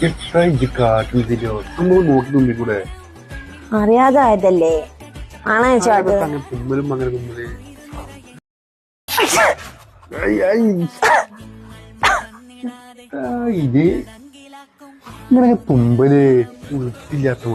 എത്ര ഇഞ്ച് കാട്ടിലോ നമ്മൾ നോക്കി തുമ്പിക്കൂടെ അറിയാതായതല്ലേ ആണോ ചേട്ടാ അങ്ങനെ തുമ്മലും അങ്ങനെ തുമ്മല് ഇത് ഇങ്ങനെ തുമ്പല് വൃത്തിയില്ലാത്ത